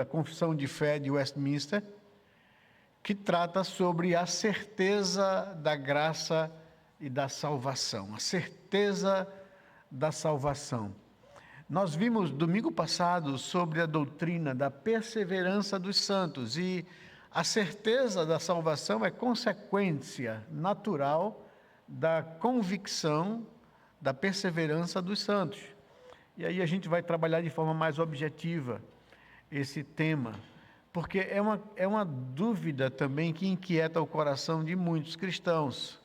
da Confissão de Fé de Westminster, que trata sobre a certeza da graça e da salvação. A certeza da salvação. Nós vimos domingo passado sobre a doutrina da perseverança dos santos, e a certeza da salvação é consequência natural da convicção da perseverança dos santos. E aí a gente vai trabalhar de forma mais objetiva esse tema, porque é uma dúvida também que inquieta o coração de muitos cristãos.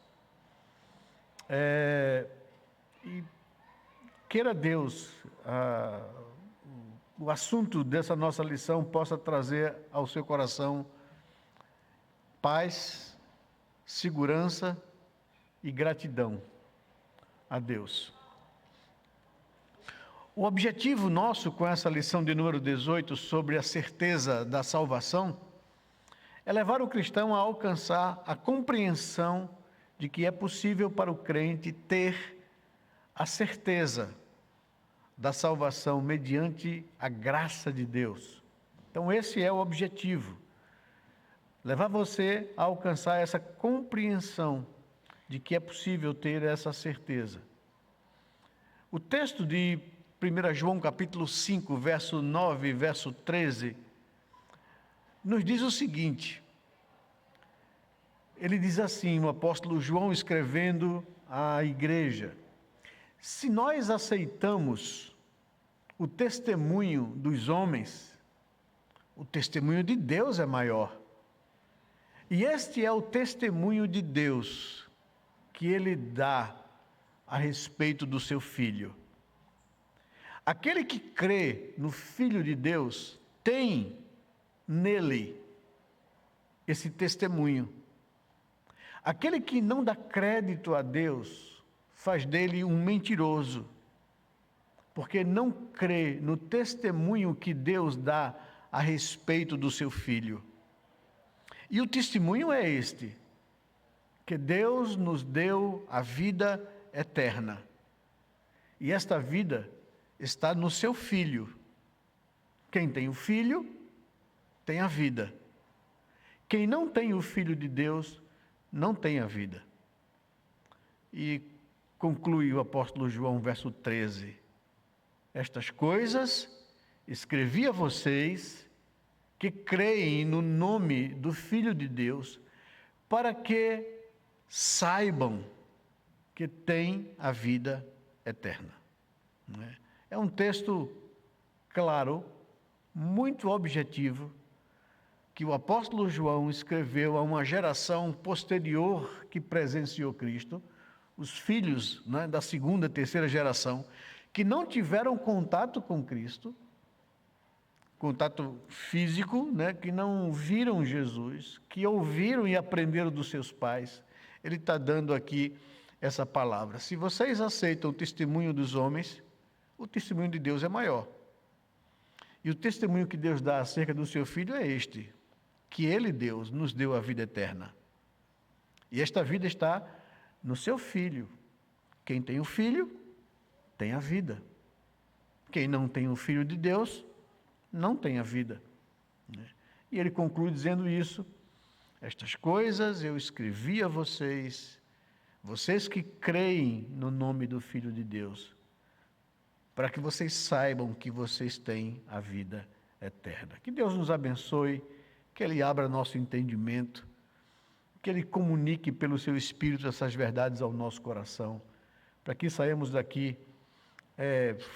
E queira Deus, o assunto dessa nossa lição possa trazer ao seu coração paz, segurança e gratidão a Deus. O objetivo nosso com essa lição de número 18 sobre a certeza da salvação é levar o cristão a alcançar a compreensão de que é possível para o crente ter a certeza da salvação mediante a graça de Deus. Então esse é o objetivo, levar você a alcançar essa compreensão de que é possível ter essa certeza. O texto de 1 João capítulo 5, verso 9 e verso 13, nos diz o seguinte. Ele diz assim, o apóstolo João escrevendo à igreja: se nós aceitamos o testemunho dos homens, o testemunho de Deus é maior. E este é o testemunho de Deus que Ele dá a respeito do seu Filho. Aquele que crê no Filho de Deus tem nele esse testemunho. Aquele que não dá crédito a Deus faz dele um mentiroso, porque não crê no testemunho que Deus dá a respeito do seu Filho. E o testemunho é este, que Deus nos deu a vida eterna. E esta vida está no seu Filho. Quem tem o Filho, tem a vida. Quem não tem o Filho de Deus, não tem a vida. E conclui o apóstolo João, verso 13. Estas coisas escrevi a vocês que creem no nome do Filho de Deus, para que saibam que têm a vida eterna. É um texto claro, muito objetivo, que o apóstolo João escreveu a uma geração posterior que presenciou Cristo, os filhos da segunda, terceira geração, que não tiveram contato com Cristo, contato físico, que não viram Jesus, que ouviram e aprenderam dos seus pais. Ele está dando aqui essa palavra. Se vocês aceitam o testemunho dos homens, o testemunho de Deus é maior. E o testemunho que Deus dá acerca do seu Filho é este, que Ele, Deus, nos deu a vida eterna. E esta vida está no seu Filho. Quem tem o Filho, tem a vida. Quem não tem o Filho de Deus, não tem a vida. E ele conclui dizendo isso: estas coisas eu escrevi a vocês, vocês que creem no nome do Filho de Deus, para que vocês saibam que vocês têm a vida eterna. Que Deus nos abençoe, que Ele abra nosso entendimento, que Ele comunique pelo seu Espírito essas verdades ao nosso coração, para que saímos daqui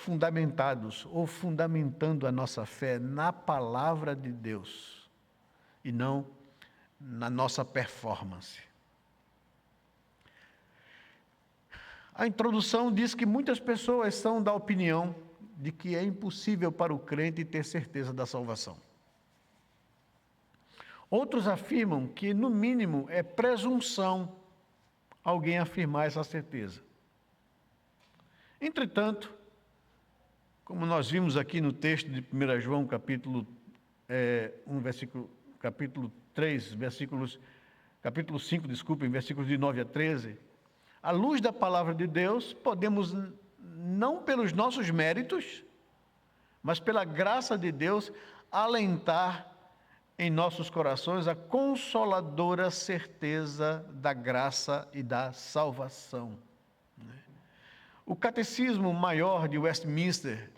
fundamentados ou fundamentando a nossa fé na palavra de Deus e não na nossa performance. A introdução diz que muitas pessoas são da opinião de que é impossível para o crente ter certeza da salvação. Outros afirmam que, no mínimo, é presunção alguém afirmar essa certeza. Entretanto, como nós vimos aqui no texto de 1 João, capítulo 5, versículos de 9 a 13, à luz da palavra de Deus, podemos, não pelos nossos méritos, mas pela graça de Deus, alentar em nossos corações a consoladora certeza da graça e da salvação. O Catecismo Maior de Westminster,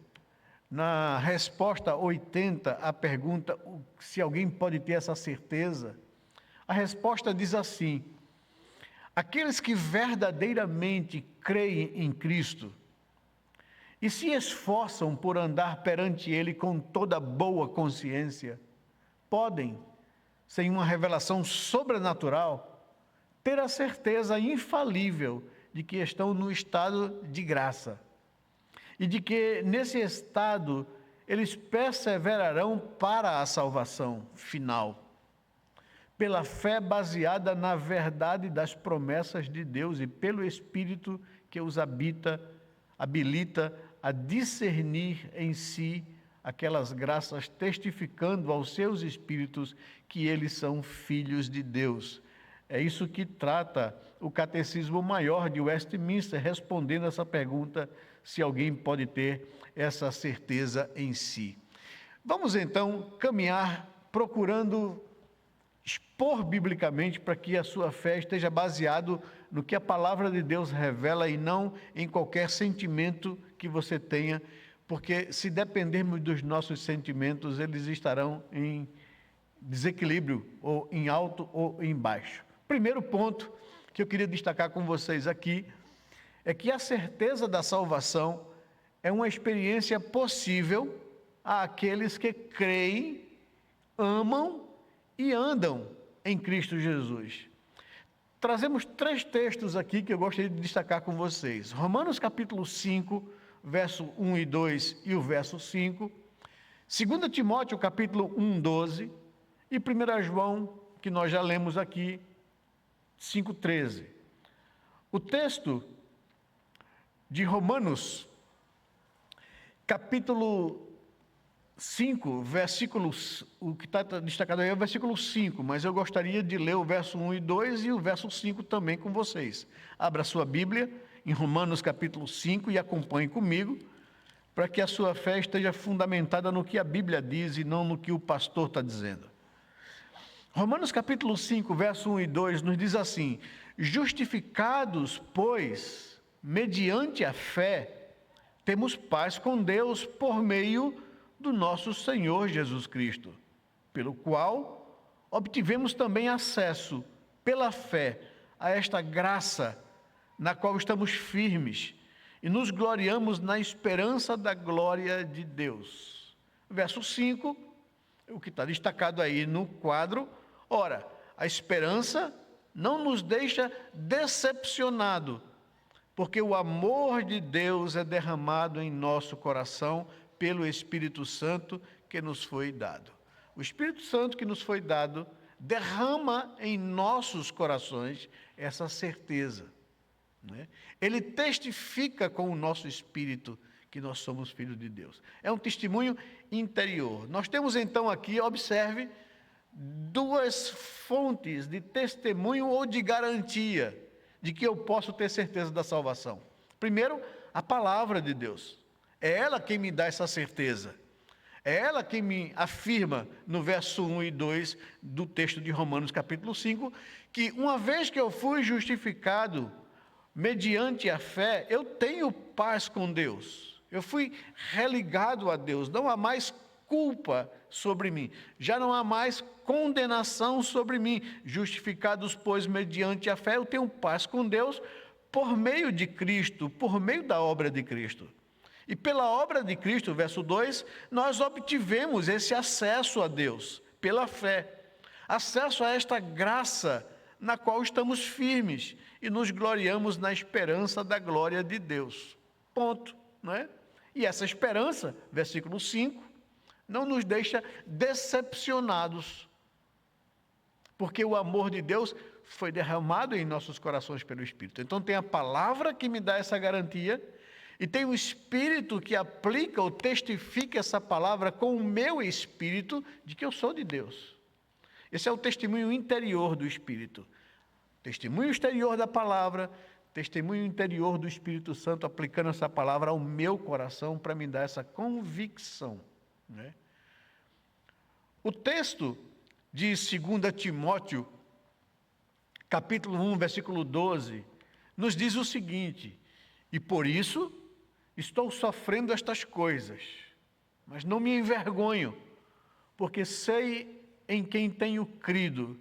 na resposta 80 à pergunta se alguém pode ter essa certeza, a resposta diz assim: aqueles que verdadeiramente creem em Cristo e se esforçam por andar perante Ele com toda boa consciência, podem, sem uma revelação sobrenatural, ter a certeza infalível de que estão no estado de graça e de que, nesse estado, eles perseverarão para a salvação final, pela fé baseada na verdade das promessas de Deus e pelo Espírito que os habilita a discernir em si aquelas graças, testificando aos seus espíritos que eles são filhos de Deus. É isso que trata o Catecismo Maior de Westminster, respondendo essa pergunta, se alguém pode ter essa certeza em si. Vamos então caminhar procurando expor biblicamente para que a sua fé esteja baseado no que a palavra de Deus revela e não em qualquer sentimento que você tenha, porque se dependermos dos nossos sentimentos, eles estarão em desequilíbrio, ou em alto ou em baixo. Primeiro ponto que eu queria destacar com vocês aqui é que a certeza da salvação é uma experiência possível àqueles que creem, amam e andam em Cristo Jesus. Trazemos 3 textos aqui que eu gostaria de destacar com vocês. Romanos capítulo 5, verso 1 e 2 e o verso 5. 2 Timóteo capítulo 1, 12. E 1 João, que nós já lemos aqui, 5,13. O texto de Romanos, capítulo 5, versículos, o que está destacado aí é o versículo 5, mas eu gostaria de ler o verso 1 e 2 e o verso 5 também com vocês. Abra sua Bíblia em Romanos capítulo 5 e acompanhe comigo, para que a sua fé esteja fundamentada no que a Bíblia diz e não no que o pastor está dizendo. Romanos capítulo 5, verso 1 e 2 nos diz assim: justificados, pois, mediante a fé, temos paz com Deus por meio do nosso Senhor Jesus Cristo, pelo qual obtivemos também acesso, pela fé, a esta graça na qual estamos firmes e nos gloriamos na esperança da glória de Deus. Verso 5, o que está destacado aí no quadro: ora, a esperança não nos deixa decepcionado, porque o amor de Deus é derramado em nosso coração pelo Espírito Santo que nos foi dado. O Espírito Santo que nos foi dado derrama em nossos corações essa certeza, né? Ele testifica com o nosso espírito que nós somos filhos de Deus. É um testemunho interior. Nós temos então aqui, observe, 2 fontes de testemunho ou de garantia de que eu posso ter certeza da salvação. Primeiro, a palavra de Deus. É ela quem me dá essa certeza. É ela quem me afirma no verso 1 e 2 do texto de Romanos capítulo 5, que uma vez que eu fui justificado mediante a fé, eu tenho paz com Deus. Eu fui religado a Deus, não há mais culpa sobre mim, já não há mais condenação sobre mim. Justificados, pois, mediante a fé, eu tenho paz com Deus por meio de Cristo, por meio da obra de Cristo. E pela obra de Cristo, verso 2, nós obtivemos esse acesso a Deus, pela fé. Acesso a esta graça na qual estamos firmes e nos gloriamos na esperança da glória de Deus. Ponto, não é? E essa esperança, versículo 5, não nos deixa decepcionados, porque o amor de Deus foi derramado em nossos corações pelo Espírito. Então tem a palavra que me dá essa garantia, e tem o Espírito que aplica ou testifica essa palavra com o meu espírito de que eu sou de Deus. Esse é o testemunho interior do Espírito. Testemunho exterior da palavra, testemunho interior do Espírito Santo aplicando essa palavra ao meu coração para me dar essa convicção, né? O texto de 2 Timóteo, capítulo 1, versículo 12, nos diz o seguinte: e por isso estou sofrendo estas coisas, mas não me envergonho, porque sei em quem tenho crido,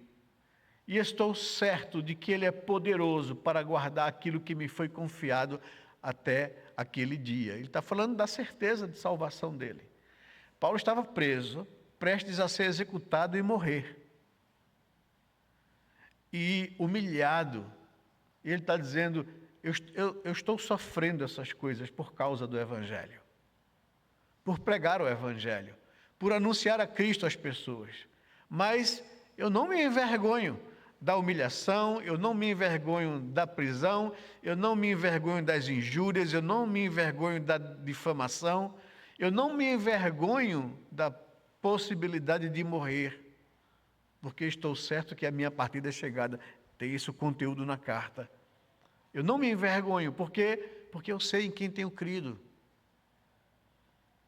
e estou certo de que Ele é poderoso para guardar aquilo que me foi confiado até aquele dia. Ele está falando da certeza de salvação dele. Paulo estava preso, prestes a ser executado e morrer. E humilhado, ele está dizendo: eu estou sofrendo essas coisas por causa do Evangelho, por pregar o Evangelho, por anunciar a Cristo às pessoas. Mas eu não me envergonho da humilhação, eu não me envergonho da prisão, eu não me envergonho das injúrias, eu não me envergonho da difamação, eu não me envergonho da possibilidade de morrer, porque estou certo que a minha partida é chegada. Tem esse conteúdo na carta. Eu não me envergonho, porque eu sei em quem tenho crido.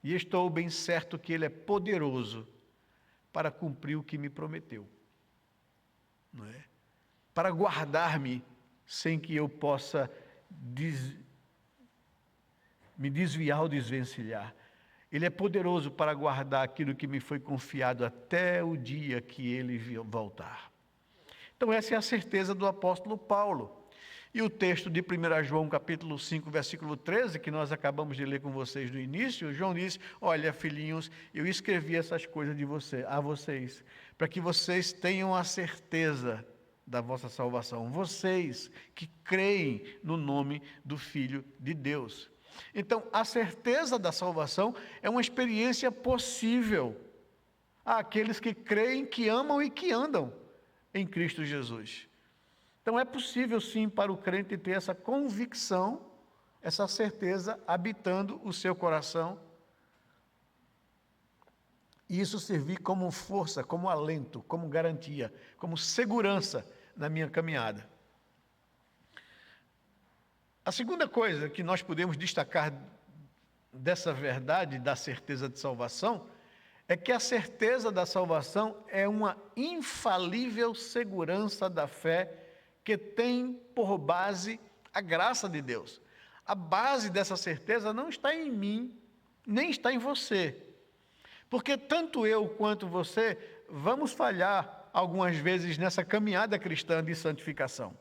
E estou bem certo que Ele é poderoso para cumprir o que me prometeu. Não é? Para guardar-me sem que eu possa me desviar ou desvencilhar. Ele é poderoso para guardar aquilo que me foi confiado até o dia que Ele voltar. Então essa é a certeza do apóstolo Paulo. E o texto de 1 João capítulo 5, versículo 13, que nós acabamos de ler com vocês no início, João diz: olha, filhinhos, eu escrevi essas coisas a vocês, para que vocês tenham a certeza da vossa salvação, vocês que creem no nome do Filho de Deus. Então, a certeza da salvação é uma experiência possível àqueles que creem, que amam e que andam em Cristo Jesus. Então é possível sim para o crente ter essa convicção, essa certeza habitando o seu coração, e isso servir como força, como alento, como garantia, como segurança na minha caminhada. A segunda coisa que nós podemos destacar dessa verdade, da certeza de salvação, é que a certeza da salvação é uma infalível segurança da fé que tem por base a graça de Deus. A base dessa certeza não está em mim, nem está em você. Porque tanto eu quanto você vamos falhar algumas vezes nessa caminhada cristã de santificação.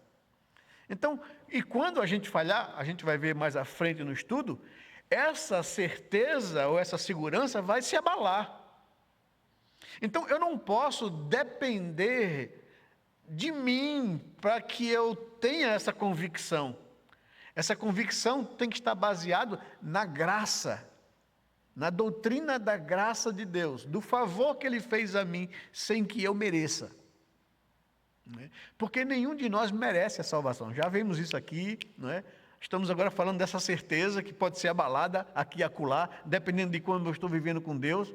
Então, e quando a gente falhar, a gente vai ver mais à frente no estudo, essa certeza ou essa segurança vai se abalar. Então, eu não posso depender de mim para que eu tenha essa convicção. Essa convicção tem que estar baseada na graça, na doutrina da graça de Deus, do favor que Ele fez a mim sem que eu mereça. Porque nenhum de nós merece a salvação. Já vimos isso aqui, não é? Estamos agora falando dessa certeza que pode ser abalada aqui e acolá, dependendo de como eu estou vivendo com Deus.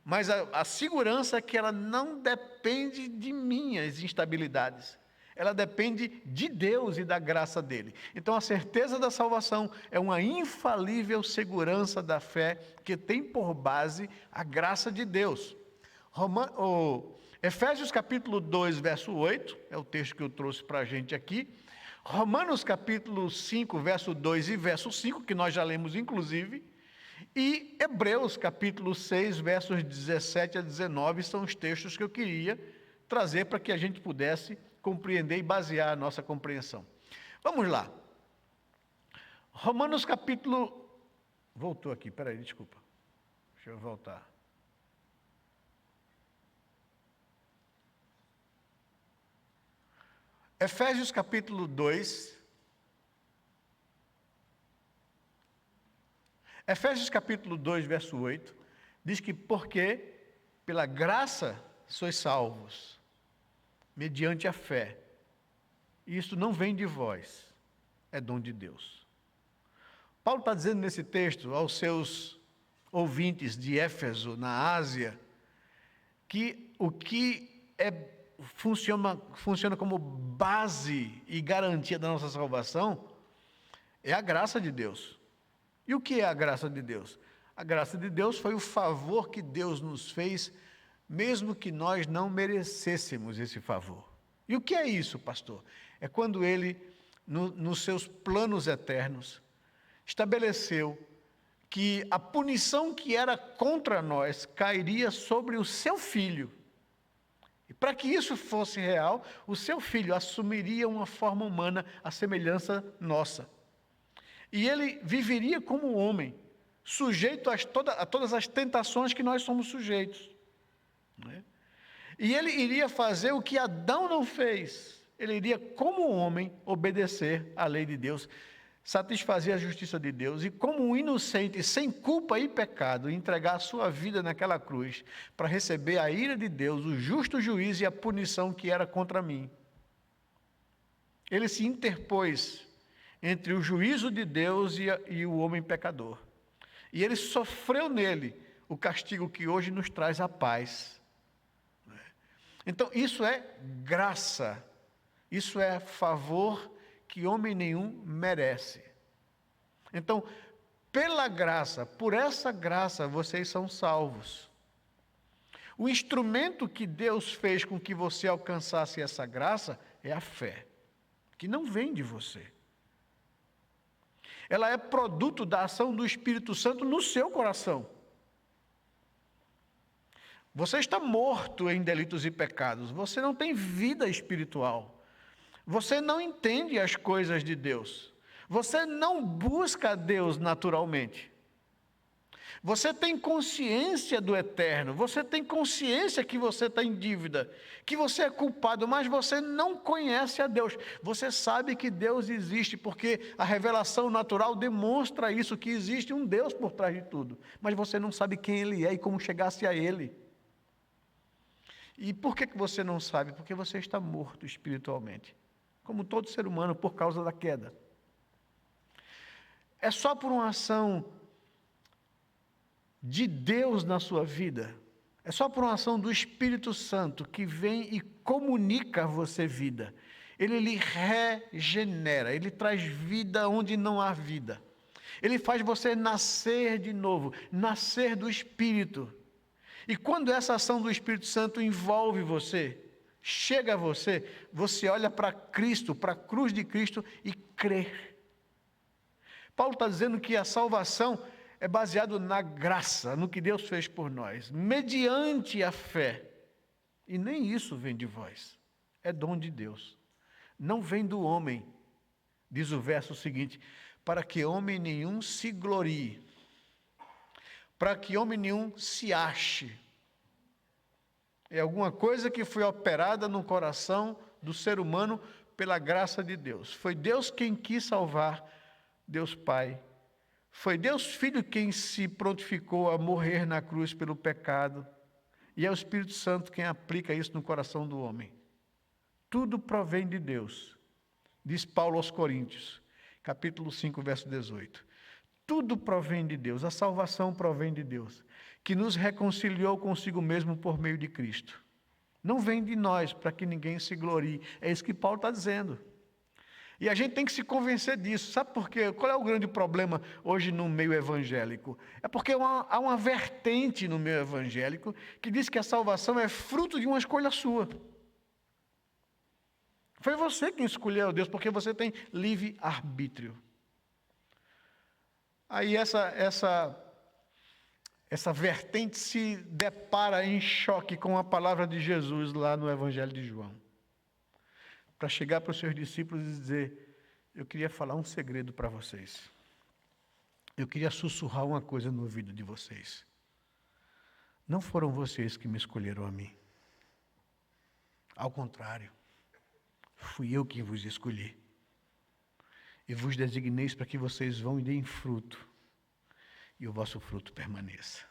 Mas a segurança é que ela não depende de minhas instabilidades. Ela depende de Deus e da graça dele. Então a certeza da salvação é uma infalível segurança da fé que tem por base a graça de Deus. Efésios capítulo 2, verso 8, é o texto que eu trouxe para a gente aqui. Romanos capítulo 5, verso 2 e verso 5, que nós já lemos inclusive. E Hebreus capítulo 6, versos 17 a 19, são os textos que eu queria trazer para que a gente pudesse compreender e basear a nossa compreensão. Vamos lá. Romanos capítulo... Voltou aqui, peraí, desculpa. Deixa eu voltar. Efésios capítulo 2... Efésios capítulo 2, verso 8, diz que porque pela graça sois salvos, mediante a fé. E isso não vem de vós, é dom de Deus. Paulo está dizendo nesse texto aos seus ouvintes de Éfeso, na Ásia, que o que funciona como base e garantia da nossa salvação é a graça de Deus. E o que é a graça de Deus? A graça de Deus foi o favor que Deus nos fez mesmo que nós não merecêssemos esse favor. E o que é isso, pastor? É quando ele, nos seus planos eternos, estabeleceu que a punição que era contra nós cairia sobre o seu filho. E para que isso fosse real, o seu filho assumiria uma forma humana, à semelhança nossa. E ele viveria como homem, sujeito a todas as tentações que nós somos sujeitos. Né? E ele iria fazer o que Adão não fez. Ele iria, como homem, obedecer à lei de Deus, satisfazer a justiça de Deus e, como um inocente, sem culpa e pecado, entregar a sua vida naquela cruz para receber a ira de Deus, o justo juízo e a punição que era contra mim. Ele se interpôs entre o juízo de Deus e o homem pecador. E ele sofreu nele o castigo que hoje nos traz a paz. Então, isso é graça. Isso é favor que homem nenhum merece. Então, pela graça, por essa graça, vocês são salvos. O instrumento que Deus fez com que você alcançasse essa graça é a fé, que não vem de você. Ela é produto da ação do Espírito Santo no seu coração. Você está morto em delitos e pecados, você não tem vida espiritual. Você não entende as coisas de Deus. Você não busca a Deus naturalmente. Você tem consciência do eterno. Você tem consciência que você está em dívida, que você é culpado, mas você não conhece a Deus. Você sabe que Deus existe, porque a revelação natural demonstra isso, que existe um Deus por trás de tudo. Mas você não sabe quem Ele é e como chegasse a Ele. E por que você não sabe? Porque você está morto espiritualmente. Como todo ser humano, por causa da queda. É só por uma ação de Deus na sua vida, é só por uma ação do Espírito Santo que vem e comunica a você vida. Ele lhe regenera, ele traz vida onde não há vida. Ele faz você nascer de novo, nascer do Espírito. E quando essa ação do Espírito Santo envolve você, chega a você, você olha para Cristo, para a cruz de Cristo e crê. Paulo está dizendo que a salvação é baseada na graça, no que Deus fez por nós, mediante a fé. E nem isso vem de vós, é dom de Deus. Não vem do homem, diz o verso seguinte, para que homem nenhum se glorie, para que homem nenhum se ache. É alguma coisa que foi operada no coração do ser humano pela graça de Deus. Foi Deus quem quis salvar, Deus Pai. Foi Deus Filho quem se prontificou a morrer na cruz pelo pecado. E é o Espírito Santo quem aplica isso no coração do homem. Tudo provém de Deus, diz Paulo aos Coríntios, capítulo 5, verso 18. Tudo provém de Deus, a salvação provém de Deus, que nos reconciliou consigo mesmo por meio de Cristo. Não vem de nós, para que ninguém se glorie. É isso que Paulo está dizendo. E a gente tem que se convencer disso. Sabe por quê? Qual é o grande problema hoje no meio evangélico? É porque há uma vertente no meio evangélico que diz que a salvação é fruto de uma escolha sua. Foi você quem escolheu Deus, porque você tem livre arbítrio. Aí essa vertente se depara em choque com a palavra de Jesus lá no Evangelho de João. Para chegar para os seus discípulos e dizer, eu queria falar um segredo para vocês. Eu queria sussurrar uma coisa no ouvido de vocês. Não foram vocês que me escolheram a mim. Ao contrário, fui eu quem vos escolhi. E vos designei para que vocês vão e deem fruto, e o vosso fruto permaneça.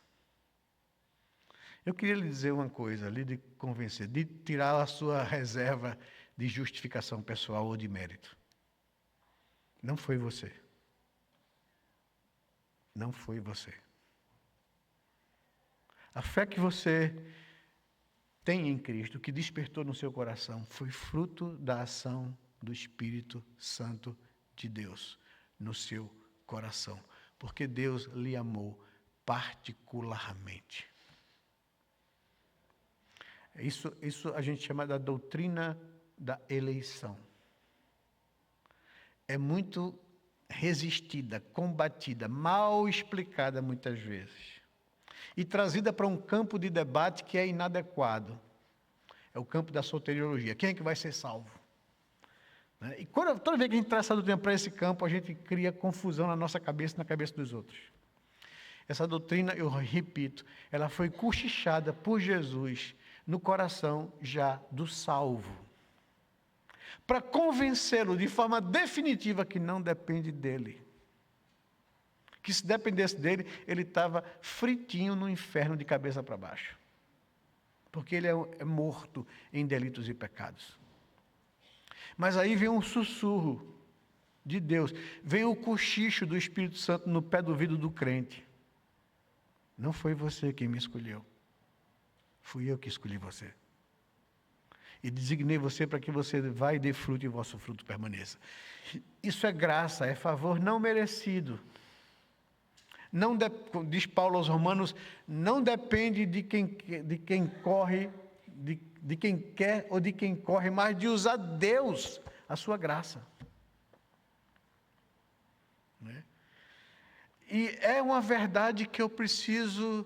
Eu queria lhe dizer uma coisa, lhe de convencer, de tirar a sua reserva de justificação pessoal ou de mérito. Não foi você. Não foi você. A fé que você tem em Cristo, que despertou no seu coração, foi fruto da ação do Espírito Santo de Deus no seu coração, porque Deus lhe amou particularmente. Isso a gente chama da doutrina da eleição. É muito resistida, combatida, mal explicada muitas vezes. E trazida para um campo de debate que é inadequado. É o campo da soteriologia. Quem é que vai ser salvo? E toda vez que a gente traz essa doutrina para esse campo, a gente cria confusão na nossa cabeça e na cabeça dos outros. Essa doutrina, eu repito, ela foi cochichada por Jesus no coração já do salvo, para convencê-lo de forma definitiva que não depende dele. Que se dependesse dele, ele estava fritinho no inferno de cabeça para baixo. Porque ele é morto em delitos e pecados. Mas aí vem um sussurro de Deus, vem o cochicho do Espírito Santo no pé do ouvido do crente. Não foi você quem me escolheu. Fui eu que escolhi você. E designei você para que você vá e dê fruto e o vosso fruto permaneça. Isso é graça, é favor não merecido. Não diz Paulo aos Romanos, não depende de quem corre, de quem quer ou de quem corre, mas de usar Deus a sua graça. Né? E é uma verdade que eu preciso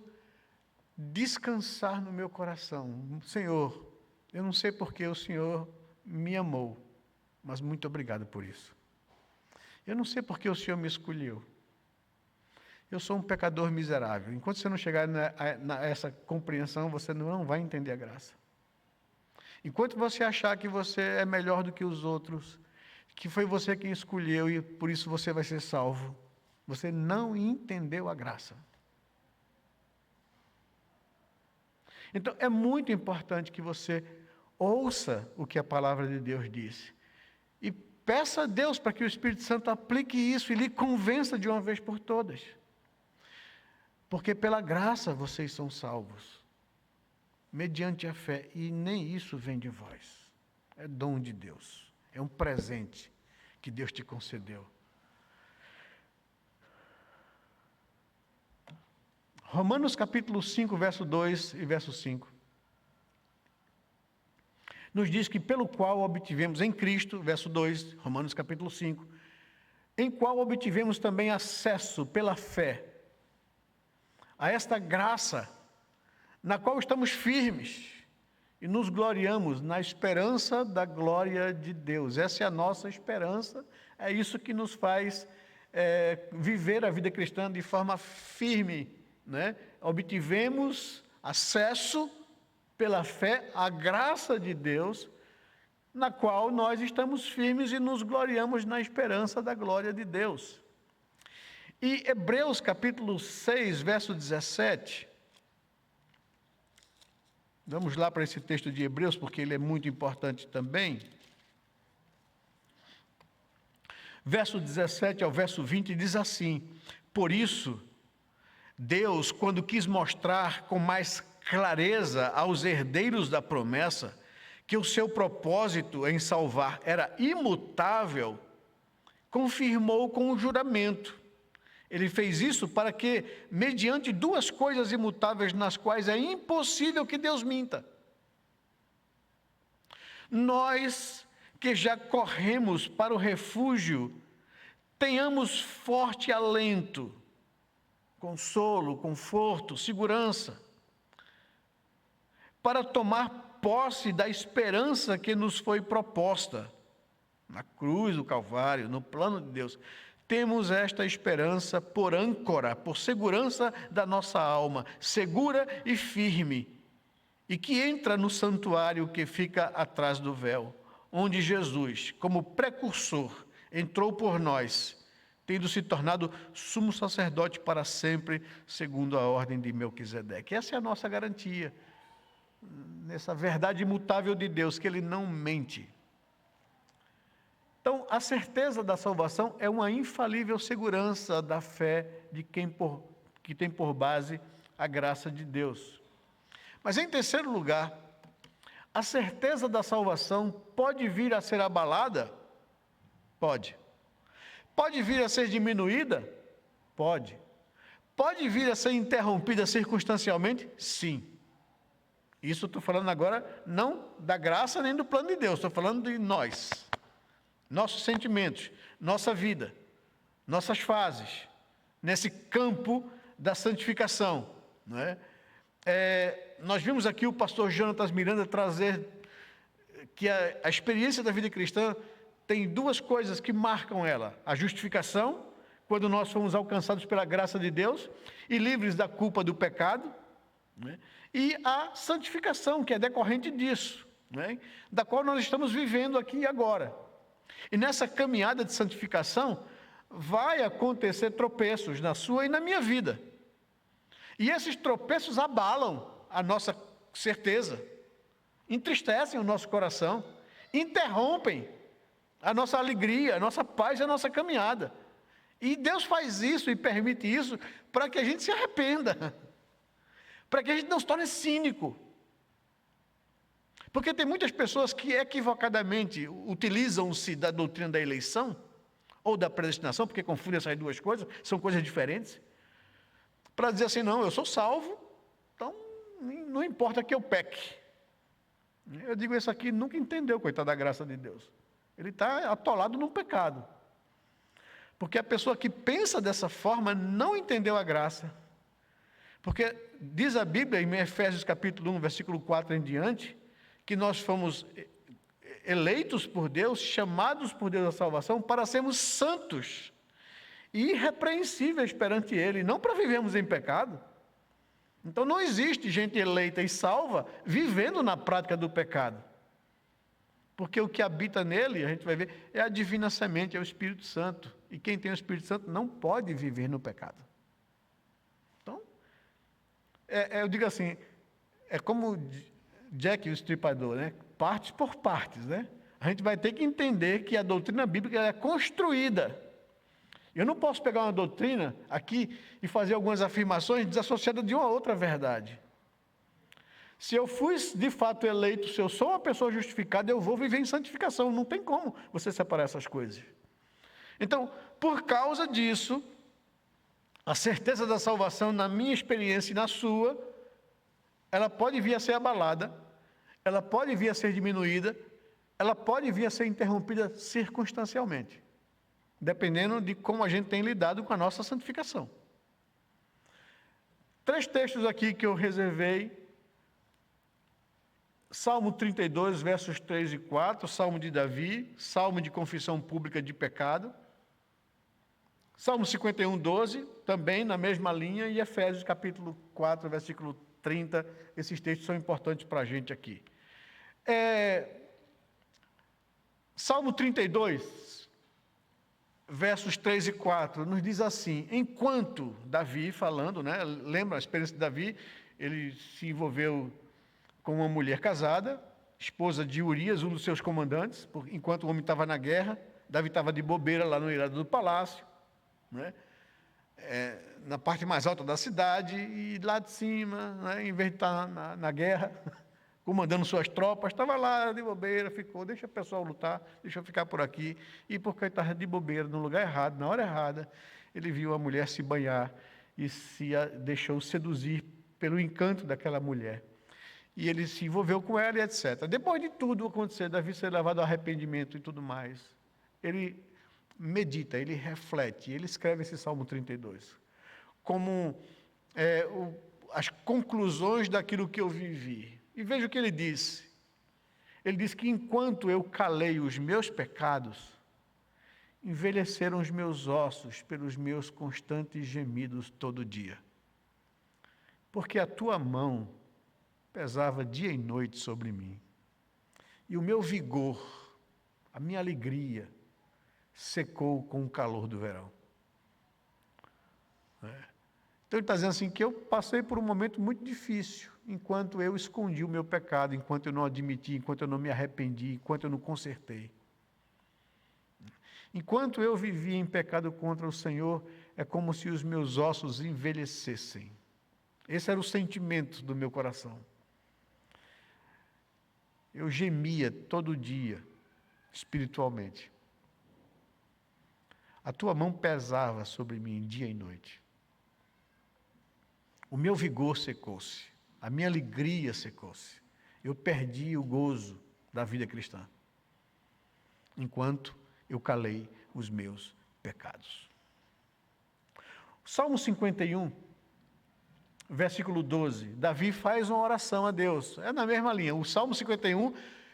descansar no meu coração. Senhor, eu não sei porque o Senhor me amou, mas muito obrigado por isso. Eu não sei porque o Senhor me escolheu. Eu sou um pecador miserável. Enquanto você não chegar nessa compreensão, você não vai entender a graça. Enquanto você achar que você é melhor do que os outros, que foi você quem escolheu e por isso você vai ser salvo, você não entendeu a graça. Então, é muito importante que você ouça o que a palavra de Deus diz. E peça a Deus para que o Espírito Santo aplique isso e lhe convença de uma vez por todas. Porque pela graça vocês são salvos, mediante a fé, e nem isso vem de vós. É dom de Deus, é um presente que Deus te concedeu. Romanos capítulo 5, verso 2 e verso 5. Nos diz que pelo qual obtivemos em Cristo, verso 2, Romanos capítulo 5, em qual obtivemos também acesso pela fé a esta graça, na qual estamos firmes e nos gloriamos na esperança da glória de Deus. Essa é a nossa esperança, é isso que nos faz viver a vida cristã de forma firme, né? Obtivemos acesso pela fé à graça de Deus, na qual nós estamos firmes e nos gloriamos na esperança da glória de Deus. E Hebreus capítulo 6, verso 17, vamos lá para esse texto de Hebreus, porque ele é muito importante também. Verso 17 ao verso 20 diz assim: por isso, Deus, quando quis mostrar com mais clareza aos herdeiros da promessa que o seu propósito em salvar era imutável, confirmou com o juramento. Ele fez isso para que, mediante duas coisas imutáveis nas quais é impossível que Deus minta, nós que já corremos para o refúgio, tenhamos forte alento, consolo, conforto, segurança, para tomar posse da esperança que nos foi proposta na cruz do Calvário, no plano de Deus. Temos esta esperança por âncora, por segurança da nossa alma, segura e firme, e que entra no santuário que fica atrás do véu, onde Jesus, como precursor, entrou por nós, tendo se tornado sumo sacerdote para sempre, segundo a ordem de Melquisedeque. Essa é a nossa garantia, nessa verdade imutável de Deus, que Ele não mente. Então, a certeza da salvação é uma infalível segurança da fé de que tem por base a graça de Deus. Mas, em terceiro lugar, a certeza da salvação pode vir a ser abalada? Pode. Pode vir a ser diminuída? Pode. Pode vir a ser interrompida circunstancialmente? Sim. Isso eu estou falando agora não da graça nem do plano de Deus, estou falando de nós, nossos sentimentos, nossa vida, nossas fases, nesse campo da santificação, não é? Nós vimos aqui o pastor Jonatas Miranda trazer que a experiência da vida cristã tem duas coisas que marcam ela: a justificação, quando nós fomos alcançados pela graça de Deus e livres da culpa do pecado, né? E a santificação, que é decorrente disso, né? Da qual nós estamos vivendo aqui e agora. E nessa caminhada de santificação, vai acontecer tropeços na sua e na minha vida. E esses tropeços abalam a nossa certeza, entristecem o nosso coração, interrompem a nossa alegria, a nossa paz e a nossa caminhada. E Deus faz isso e permite isso para que a gente se arrependa, para que a gente não se torne cínico. Porque tem muitas pessoas que equivocadamente utilizam-se da doutrina da eleição ou da predestinação, porque confundem essas duas coisas, são coisas diferentes, para dizer assim: não, eu sou salvo, então não importa que eu peque. Eu digo, esse aqui nunca entendeu, coitado da graça de Deus. Ele está atolado num pecado. Porque a pessoa que pensa dessa forma não entendeu a graça. Porque diz a Bíblia, em Efésios capítulo 1, versículo 4 em diante, que nós fomos eleitos por Deus, chamados por Deus à salvação, para sermos santos e irrepreensíveis perante Ele, não para vivermos em pecado. Então não existe gente eleita e salva vivendo na prática do pecado. Porque o que habita nele, a gente vai ver, é a divina semente, é o Espírito Santo. E quem tem o Espírito Santo não pode viver no pecado. Então, eu digo assim, é como Jack o Estripador, né? Partes por partes, né? A gente vai ter que entender que a doutrina bíblica é construída. Eu não posso pegar uma doutrina aqui e fazer algumas afirmações desassociadas de uma outra verdade. Se eu fui de fato eleito, se eu sou uma pessoa justificada, eu vou viver em santificação. Não tem como você separar essas coisas. Então, por causa disso, a certeza da salvação, na minha experiência e na sua, ela pode vir a ser abalada, ela pode vir a ser diminuída, ela pode vir a ser interrompida circunstancialmente, dependendo de como a gente tem lidado com a nossa santificação. 3 textos aqui que eu reservei: Salmo 32, versos 3 e 4, Salmo de Davi, Salmo de confissão pública de pecado, Salmo 51, 12, também na mesma linha, e Efésios capítulo 4, versículo 30, esses textos são importantes para a gente aqui. Salmo 32, versos 3 e 4, nos diz assim: enquanto Davi falando, né, lembra a experiência de Davi, ele se envolveu com uma mulher casada, esposa de Urias, um dos seus comandantes, enquanto o homem estava na guerra. Davi estava de bobeira lá no eirado do palácio, né, na parte mais alta da cidade, e lá de cima, né, em vez de estar na guerra, comandando suas tropas, estava lá de bobeira, ficou, deixa o pessoal lutar, deixa eu ficar por aqui. E porque ele estava de bobeira, no lugar errado, na hora errada, ele viu a mulher se banhar e deixou seduzir pelo encanto daquela mulher. E ele se envolveu com ela e etc. Depois de tudo acontecer, Davi ser levado ao arrependimento e tudo mais, ele medita, ele reflete, ele escreve esse Salmo 32, como as conclusões daquilo que eu vivi. E veja o que ele disse. Ele diz que enquanto eu calei os meus pecados, envelheceram os meus ossos pelos meus constantes gemidos todo dia. Porque a tua mão pesava dia e noite sobre mim. E o meu vigor, a minha alegria, secou com o calor do verão. Então ele está dizendo assim, que eu passei por um momento muito difícil, enquanto eu escondi o meu pecado, enquanto eu não admiti, enquanto eu não me arrependi, enquanto eu não consertei. Enquanto eu vivia em pecado contra o Senhor, é como se os meus ossos envelhecessem. Esse era o sentimento do meu coração. Eu gemia todo dia, espiritualmente. A tua mão pesava sobre mim dia e noite. O meu vigor secou-se. a minha alegria secou-se. Eu perdi o gozo da vida cristã, enquanto eu calei os meus pecados. Salmo 51, versículo 12, Davi faz uma oração a Deus, é na mesma linha. O Salmo 51,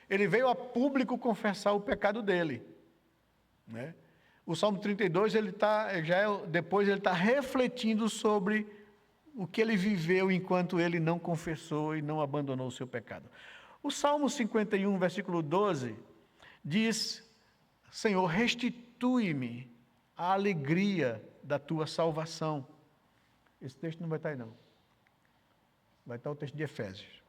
ele veio a público confessar o pecado dele, né? O Salmo 32, depois ele está refletindo sobre o que ele viveu enquanto ele não confessou e não abandonou o seu pecado. O Salmo 51, versículo 12, diz: Senhor, restitui-me a alegria da tua salvação. Esse texto não vai estar aí não. Vai estar o texto de Efésios.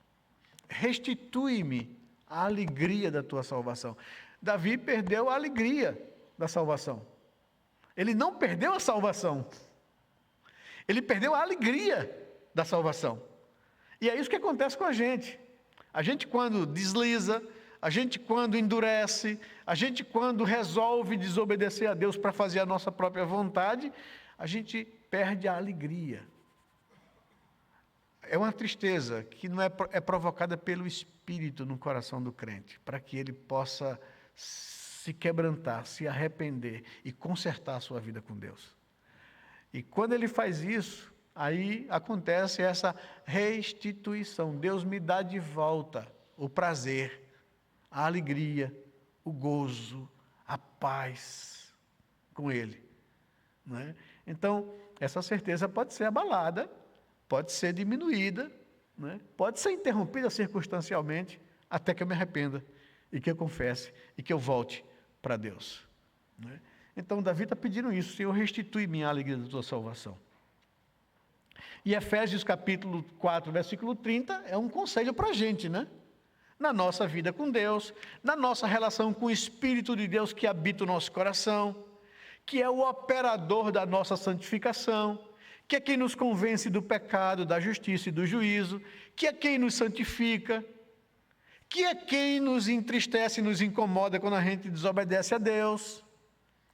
Restitui-me a alegria da tua salvação. Davi perdeu a alegria da salvação. Ele não perdeu a salvação. Ele perdeu a alegria da salvação. E é isso que acontece com a gente. A gente quando desliza, a gente quando endurece, a gente quando resolve desobedecer a Deus para fazer a nossa própria vontade, a gente perde a alegria. É uma tristeza que não é provocada pelo Espírito no coração do crente, para que ele possa se quebrantar, se arrepender e consertar a sua vida com Deus. E quando ele faz isso, aí acontece essa restituição. Deus me dá de volta o prazer, a alegria, o gozo, a paz com Ele, não é? Então, essa certeza pode ser abalada, pode ser diminuída, não é? Pode ser interrompida circunstancialmente, até que eu me arrependa, e que eu confesse, e que eu volte para Deus, não é? Então, Davi está pedindo isso: Senhor, restitui-me a alegria da tua salvação. E Efésios capítulo 4, versículo 30, é um conselho para a gente, né? Na nossa vida com Deus, na nossa relação com o Espírito de Deus que habita o nosso coração, que é o operador da nossa santificação, que é quem nos convence do pecado, da justiça e do juízo, que é quem nos santifica, que é quem nos entristece e nos incomoda quando a gente desobedece a Deus.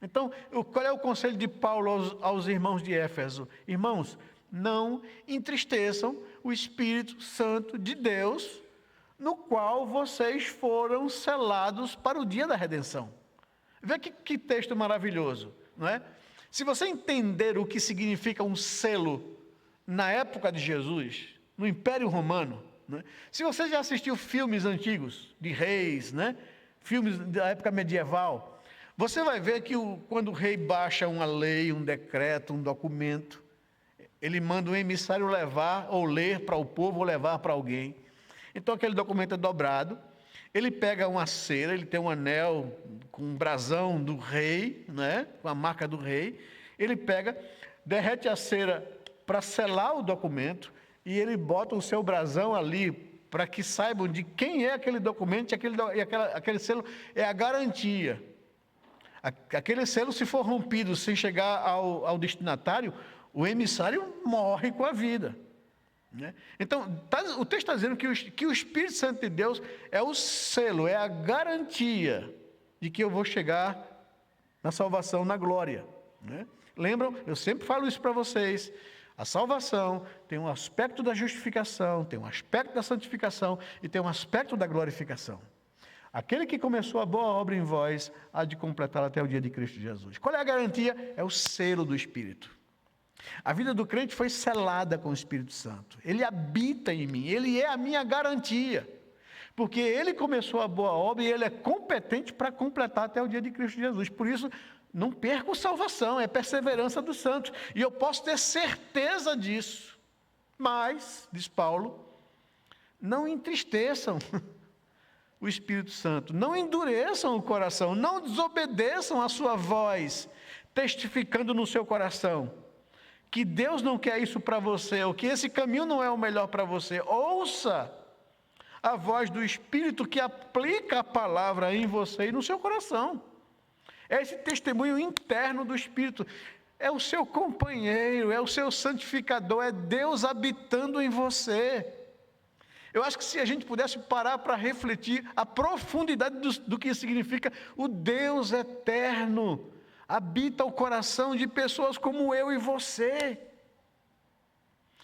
Então, qual é o conselho de Paulo aos irmãos de Éfeso? Irmãos, não entristeçam o Espírito Santo de Deus, no qual vocês foram selados para o dia da redenção. Vê que texto maravilhoso, não é? Se você entender o que significa um selo na época de Jesus, no Império Romano, não é? Se você já assistiu filmes antigos de reis, né? Filmes da época medieval, você vai ver que quando o rei baixa uma lei, um decreto, um documento, ele manda um emissário levar ou ler para o povo ou levar para alguém. Então aquele documento é dobrado, ele pega uma cera, ele tem um anel com um brasão do rei, né, com a marca do rei, ele pega, derrete a cera para selar o documento e ele bota o seu brasão ali para que saibam de quem é aquele documento e aquele selo é a garantia. Aquele selo, se for rompido sem chegar ao destinatário, o emissário morre com a vida, né? Então, o texto está dizendo que o Espírito Santo de Deus é o selo, é a garantia de que eu vou chegar na salvação, na glória, né? Lembram? Eu sempre falo isso para vocês. A salvação tem um aspecto da justificação, tem um aspecto da santificação e tem um aspecto da glorificação. Aquele que começou a boa obra em vós, há de completá-la até o dia de Cristo Jesus. Qual é a garantia? É o selo do Espírito. A vida do crente foi selada com o Espírito Santo. Ele habita em mim, ele é a minha garantia. Porque ele começou a boa obra e ele é competente para completar até o dia de Cristo Jesus. Por isso, não perco salvação, é perseverança dos santos. E eu posso ter certeza disso. Mas, diz Paulo, não entristeçam o Espírito Santo, não endureçam o coração, não desobedeçam a sua voz, testificando no seu coração que Deus não quer isso para você, ou que esse caminho não é o melhor para você. Ouça a voz do Espírito que aplica a palavra em você e no seu coração. É esse testemunho interno do Espírito, é o seu companheiro, é o seu santificador, é Deus habitando em você. Eu acho que se a gente pudesse parar para refletir a profundidade do que significa o Deus eterno, habita o coração de pessoas como eu e você.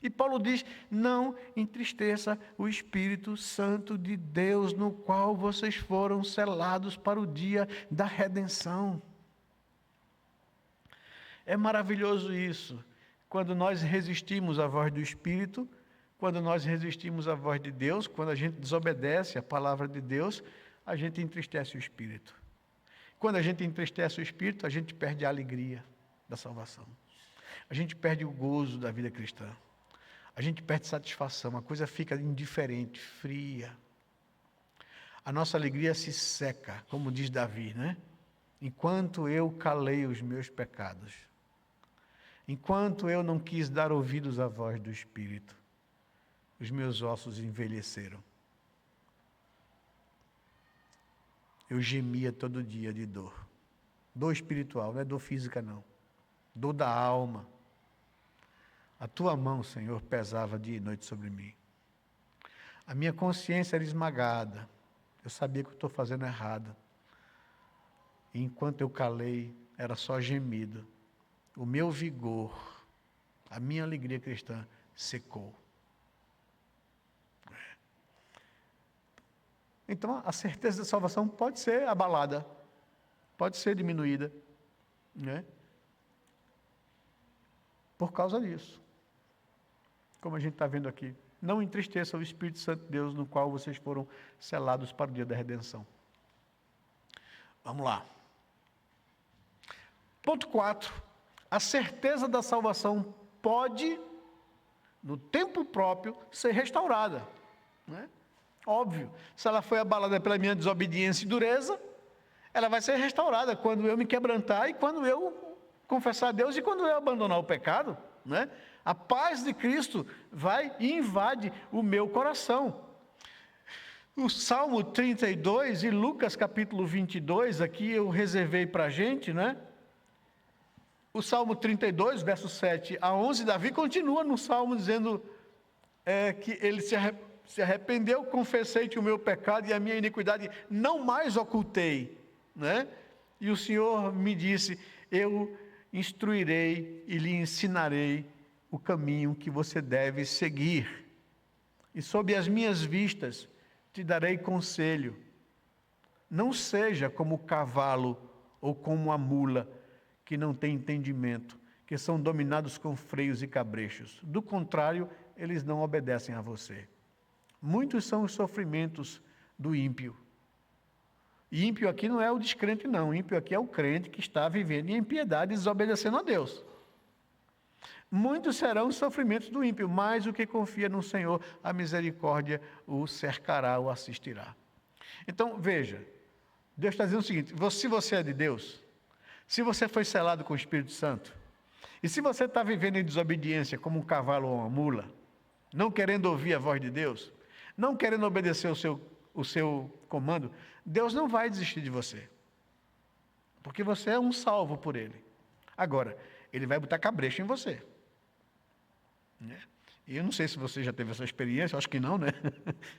E Paulo diz: não entristeça o Espírito Santo de Deus, no qual vocês foram selados para o dia da redenção. É maravilhoso isso, quando nós resistimos à voz do Espírito, quando nós resistimos à voz de Deus, quando a gente desobedece à palavra de Deus, a gente entristece o Espírito. Quando a gente entristece o Espírito, a gente perde a alegria da salvação. A gente perde o gozo da vida cristã. A gente perde satisfação, a coisa fica indiferente, fria. A nossa alegria se seca, como diz Davi, né? Enquanto eu calei os meus pecados, enquanto eu não quis dar ouvidos à voz do Espírito, os meus ossos envelheceram. Eu gemia todo dia de dor. Dor espiritual, não é dor física não. Dor da alma. A tua mão, Senhor, pesava dia e noite sobre mim. A minha consciência era esmagada. Eu sabia que eu estou fazendo errado. E enquanto eu calei, era só gemido. O meu vigor, a minha alegria cristã secou. Então, a certeza da salvação pode ser abalada, pode ser diminuída, né? Por causa disso. Como a gente está vendo aqui. Não entristeça o Espírito Santo de Deus, no qual vocês foram selados para o dia da redenção. Vamos lá. Ponto 4. A certeza da salvação pode, no tempo próprio, ser restaurada. Né? Óbvio, se ela foi abalada pela minha desobediência e dureza, ela vai ser restaurada quando eu me quebrantar e quando eu confessar a Deus e quando eu abandonar o pecado, né? A paz de Cristo vai e invade o meu coração. O Salmo 32 e Lucas capítulo 22, aqui eu reservei para a gente, né? O Salmo 32, versos 7 a 11, Davi continua no Salmo dizendo que ele se arrependeu, confessei-te o meu pecado e a minha iniquidade não mais ocultei, né? E o Senhor me disse, eu instruirei e lhe ensinarei o caminho que você deve seguir. E sob as minhas vistas te darei conselho. Não seja como o cavalo ou como a mula, que não tem entendimento, que são dominados com freios e cabrechos. Do contrário, eles não obedecem a você. Muitos são os sofrimentos do ímpio. E ímpio aqui não é o descrente, não. O ímpio aqui é o crente que está vivendo em impiedade e desobedecendo a Deus. Muitos serão os sofrimentos do ímpio, mas o que confia no Senhor, a misericórdia o cercará, o assistirá. Então, veja, Deus está dizendo o seguinte, se você é de Deus, se você foi selado com o Espírito Santo, e se você está vivendo em desobediência como um cavalo ou uma mula, não querendo ouvir a voz de Deus, não querendo obedecer o seu comando, Deus não vai desistir de você. Porque você é um salvo por Ele. Agora, Ele vai botar cabresto em você. E eu não sei se você já teve essa experiência, acho que não, né?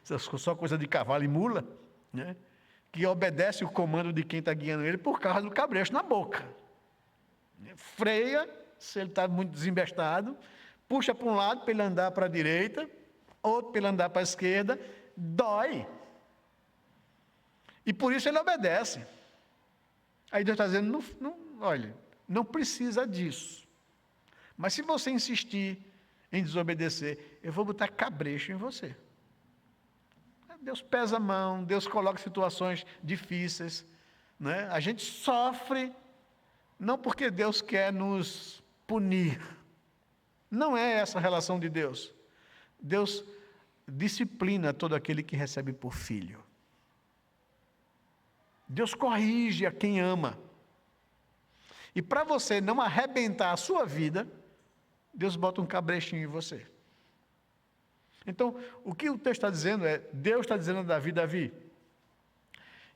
Só coisa de cavalo e mula, né? Que obedece o comando de quem está guiando ele por causa do cabresto na boca. Freia, se ele está muito desembestado, puxa para um lado para ele andar para a direita, outro para ele andar para a esquerda, dói. E por isso ele obedece. Aí Deus está dizendo, olha, não precisa disso. Mas se você insistir em desobedecer, eu vou botar cabresto em você. Deus pesa a mão, Deus coloca situações difíceis, né? A gente sofre, não porque Deus quer nos punir. Não é essa a relação de Deus. Deus disciplina todo aquele que recebe por filho. Deus corrige a quem ama. E para você não arrebentar a sua vida, Deus bota um cabrechinho em você. Então, o que o texto está dizendo é, Deus está dizendo a Davi, Davi,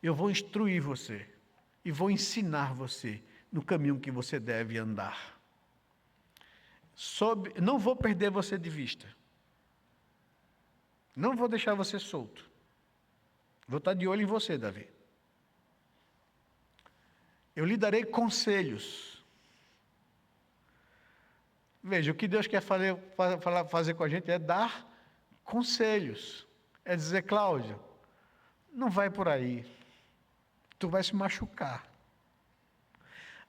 eu vou instruir você e vou ensinar você no caminho que você deve andar. Não vou perder você de vista. Não vou deixar você solto. Vou estar de olho em você, Davi. Eu lhe darei conselhos. Veja, o que Deus quer fazer com a gente é dar conselhos. É dizer, Cláudio, não vai por aí. Tu vai se machucar.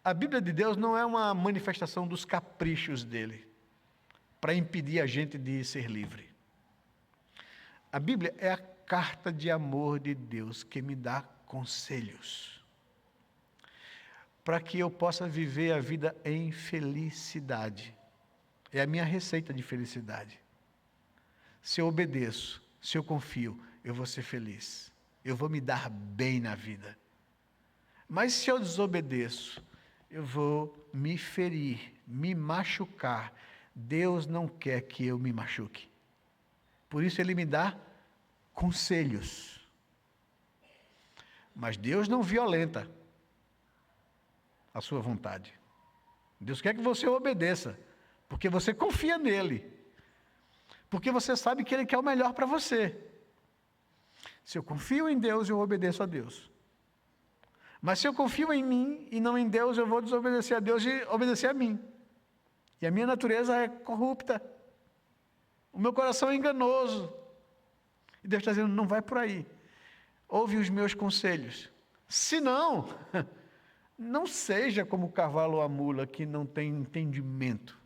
A Bíblia de Deus não é uma manifestação dos caprichos dele, para impedir a gente de ser livre. A Bíblia é a carta de amor de Deus que me dá conselhos, para que eu possa viver a vida em felicidade. É a minha receita de felicidade. Se eu obedeço, se eu confio, eu vou ser feliz. Eu vou me dar bem na vida. Mas se eu desobedeço, eu vou me ferir, me machucar. Deus não quer que eu me machuque. Por isso Ele me dá conselhos. Mas Deus não violenta a sua vontade. Deus quer que você obedeça, porque você confia nele. Porque você sabe que Ele quer o melhor para você. Se eu confio em Deus, eu obedeço a Deus. Mas se eu confio em mim e não em Deus, eu vou desobedecer a Deus e obedecer a mim. E a minha natureza é corrupta. O meu coração é enganoso. E Deus está dizendo, não vai por aí. Ouve os meus conselhos. Se não, não seja como o cavalo ou a mula que não tem entendimento.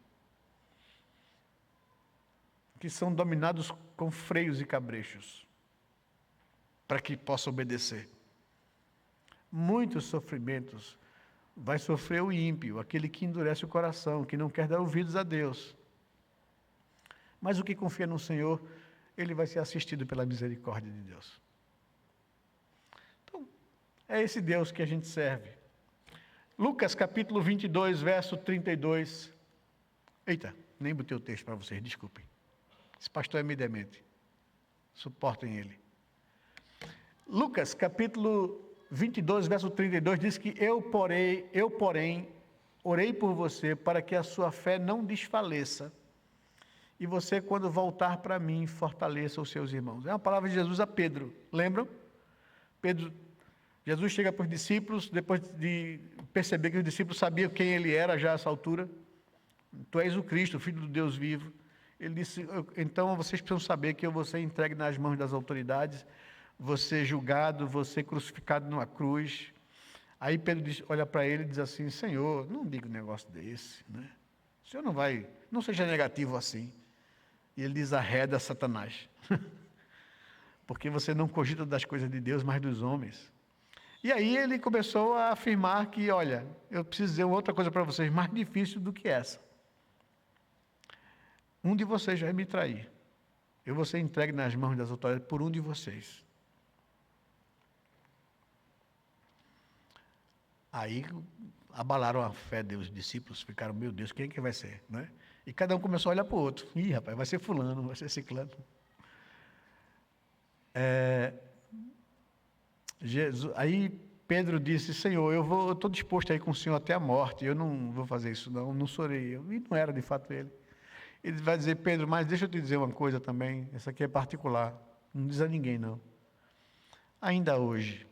Que são dominados com freios e cabrechos. Para que possa obedecer. Muitos sofrimentos vai sofrer o ímpio, aquele que endurece o coração, que não quer dar ouvidos a Deus. Mas o que confia no Senhor, ele vai ser assistido pela misericórdia de Deus. Então, é esse Deus que a gente serve. Lucas capítulo 22, verso 32. Eita, nem botei o texto para vocês, desculpem. Esse pastor é meio demente. Suportem ele. Lucas capítulo 22, verso 32, diz que eu, porém, orei por você para que a sua fé não desfaleça e você, quando voltar para mim, fortaleça os seus irmãos. É uma palavra de Jesus a Pedro, lembram? Jesus chega para os discípulos, depois de perceber que os discípulos sabiam quem ele era já a essa altura. Tu és o Cristo, o Filho do Deus vivo. Ele disse, então vocês precisam saber que eu vou ser entregue nas mãos das autoridades, você julgado, você crucificado numa cruz. Aí Pedro olha para ele e diz assim, Senhor, não diga um negócio desse, né? O Senhor não seja negativo assim. E ele diz, arreda Satanás. Porque você não cogita das coisas de Deus, mas dos homens. E aí ele começou a afirmar que, olha, eu preciso dizer outra coisa para vocês, mais difícil do que essa. Um de vocês vai me trair. Eu vou ser entregue nas mãos das autoridades por um de vocês. Aí abalaram a fé dos discípulos, ficaram, meu Deus, quem é que vai ser? Né? E cada um começou a olhar para o outro. Ih, rapaz, vai ser fulano, vai ser ciclano. Aí Pedro disse, Senhor, eu estou disposto a ir com o Senhor até a morte, eu não vou fazer isso não sou eu. E não era de fato ele. Ele vai dizer, Pedro, mas deixa eu te dizer uma coisa também, essa aqui é particular, não diz a ninguém não. Ainda hoje,